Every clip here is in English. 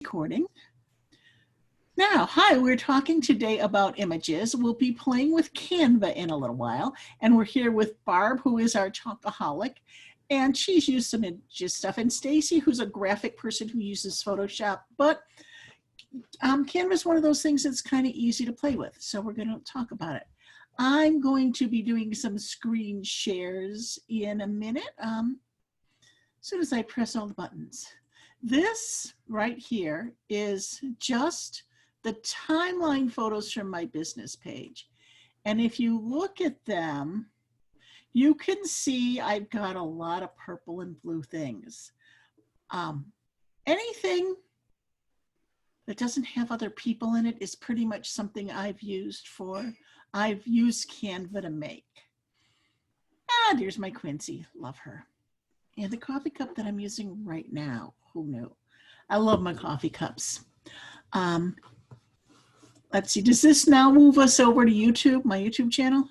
Recording. Now, hi, we're talking today about images. We'll be playing with Canva in a little while, and we're here with Barb, who is our talkaholic, and she's used some images stuff, and Stacy, who's a graphic person who uses Photoshop, but Canva is one of those things that's kind of easy to play with, so we're going to talk about it. I'm going to be doing some screen shares in a minute, as soon as I press all the buttons. This right here is just the timeline photos from my business page. And if you look at them, you can see I've got a lot of purple and blue things. Anything that doesn't have other people in it is pretty much something I've used Canva to make. There's my Quincy, love her. And the coffee cup that I'm using right now, who knew? I love my coffee cups. Let's see, does this now move us over to YouTube, my YouTube channel?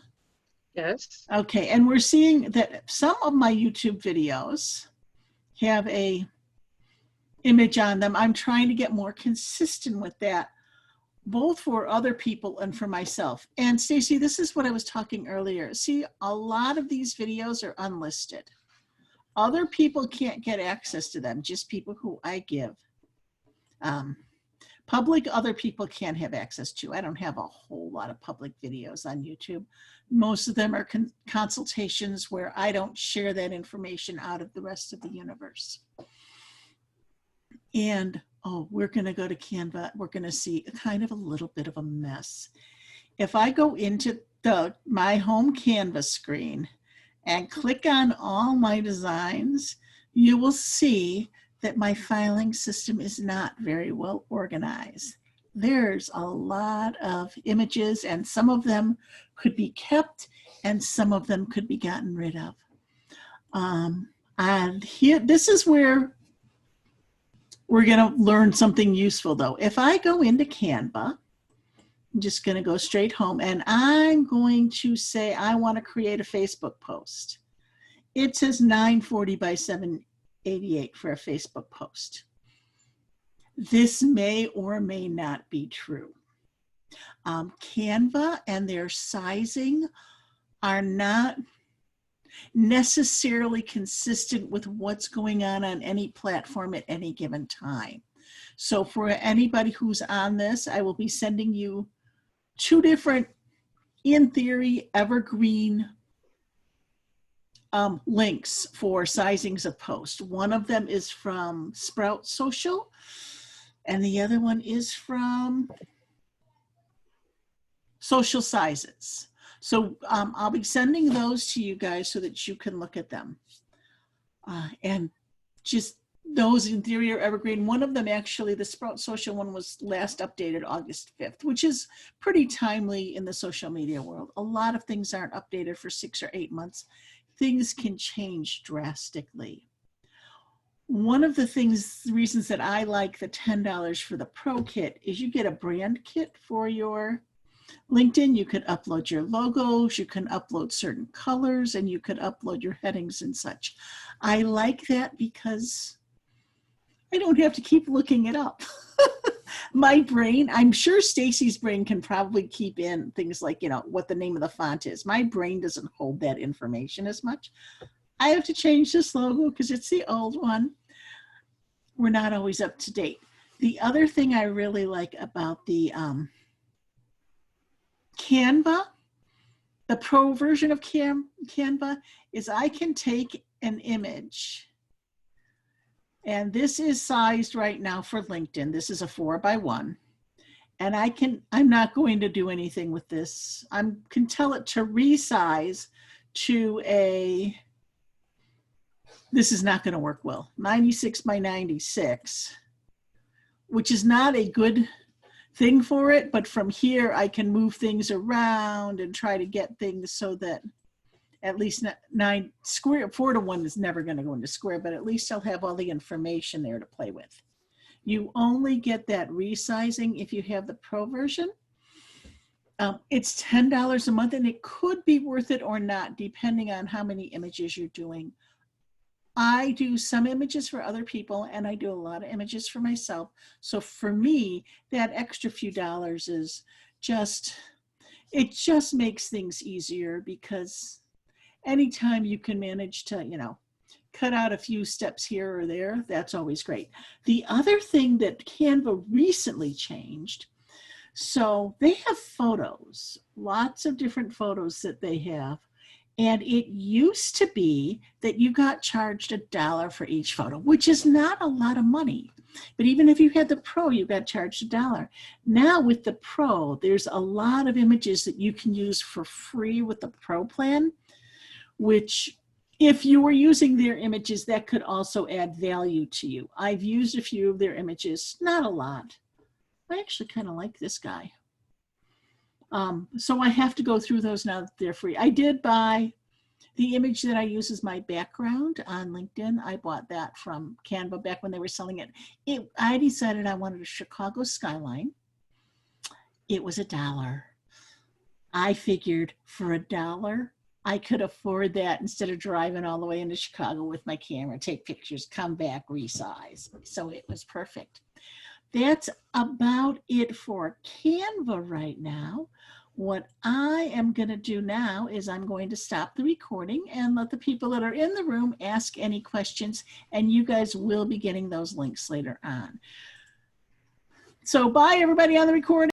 Yes. Okay, and we're seeing that some of my YouTube videos have a image on them. I'm trying to get more consistent with that, both for other people and for myself. And Stacy, this is what I was talking earlier. See, a lot of these videos are unlisted. Other people can't get access to them, just people who I give. Public, other people can't have access to. I don't have a whole lot of public videos on YouTube. Most of them are consultations where I don't share that information out of the rest of the universe. And, we're gonna go to Canva. We're gonna see kind of a little bit of a mess. If I go into my home Canva screen, and click on all my designs, you will see that my filing system is not very well organized. There's a lot of images, and some of them could be kept and some of them could be gotten rid of. And here, this is where we're gonna learn something useful though. If I go into Canva, I'm just going to go straight home, and I'm going to say I want to create a Facebook post. It says 940 by 788 for a Facebook post. This may or may not be true. Canva and their sizing are not necessarily consistent with what's going on any platform at any given time. So for anybody who's on this, I will be sending you two different, in theory, evergreen links for sizings of posts. One of them is from Sprout Social, and the other one is from Social Sizes. So I'll be sending those to you guys so that you can look at them. And just those in theory are evergreen. One of them actually, the Sprout Social one, was last updated August 5th, which is pretty timely in the social media world. A lot of things aren't updated for 6 or 8 months. Things can change drastically. One of the reasons that I like the $10 for the Pro Kit is you get a brand kit for your LinkedIn. You could upload your logos, you can upload certain colors, and you could upload your headings and such. I like that because I don't have to keep looking it up. My brain, I'm sure Stacy's brain can probably keep in things like, what the name of the font is. My brain doesn't hold that information as much. I have to change this logo because it's the old one. We're not always up to date. The other thing I really like about the Canva, the Pro version of Canva, is I can take an image. And this is sized right now for LinkedIn. This is a 4x1. And I'm not going to do anything with this. I can tell it to resize to this is not going to work well, 96 by 96, which is not a good thing for it. But from here, I can move things around and try to get things so that at least 4:1 is never going to go into square, but at least I'll have all the information there to play with. You only get that resizing if you have the Pro version. It's $10 a month, and it could be worth it or not, depending on how many images you're doing. I do some images for other people and I do a lot of images for myself. So for me, that extra few dollars is just, it just makes things easier, because anytime you can manage to, you know, cut out a few steps here or there, that's always great. The other thing that Canva recently changed, so they have photos, lots of different photos that they have. And it used to be that you got charged $1 for each photo, which is not a lot of money. But even if you had the Pro, you got charged $1. Now with the Pro, there's a lot of images that you can use for free with the Pro plan, which if you were using their images, that could also add value to you. I've used a few of their images, not a lot. I actually kind of like this guy. So I have to go through those now that they're free. I did buy the image that I use as my background on LinkedIn. I bought that from Canva back when they were selling it. I decided I wanted a Chicago skyline. It was $1. I figured for $1, I could afford that instead of driving all the way into Chicago with my camera, take pictures, come back, resize. So it was perfect. That's about it for Canva right now. What I am going to do now is I'm going to stop the recording and let the people that are in the room ask any questions, and you guys will be getting those links later on. So bye everybody on the recording.